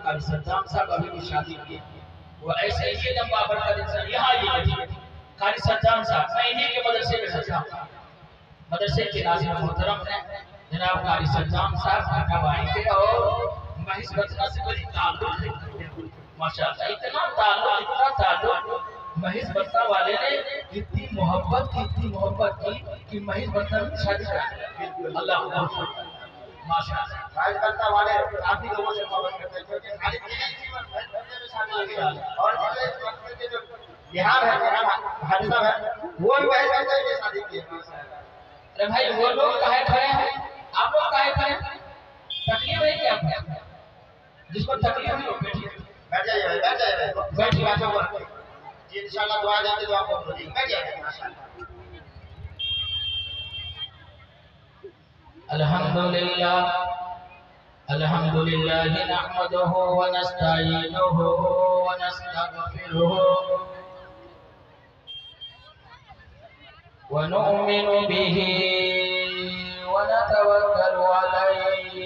कारी सद्दाम साहब अभी भी शादी की। वो ऐसे ही जब बाबर का इंसान यहाँ ये कारी सद्दाम साहब मैं इन्हीं के मदरसे में सच्चा मदरसे के नाज़िम मोहतरम है जनाब कारी सद्दाम साहब कब आएंगे और महज बचना से कोई ताल्लुक है माशाअल्लाह इतना ताल्लुक महज बत्ता वाले ने इतनी मोहब्बत की कि महज बत्ता की शादी करा। अल्लाह माशाअल्लाह महज बत्ता वाले काफी लोगों से मोहब्बत करते हैं क्योंकि खाली में शादी और जो बिहार है हाजी साहब है वो भी महज बत्ता की शादी की है। अरे भाई वो लोग काहे खड़े हैं आप लोग काहे खड़े हैं तकलीफ है क्या जिसको तकलीफ नहीं हो बैठ जाइए बैठिए बातों पर इंशाल्लाह दुआ देंगे तो आपको हो जाएगी बैठ जाइए माशाअल्लाह। अल्हम्दुलिल्लाह नहमदुहु व नस्तईनुहु व नस्तगफिरुहु व नु'मिनु बिही व नतवक्कलु अलैहि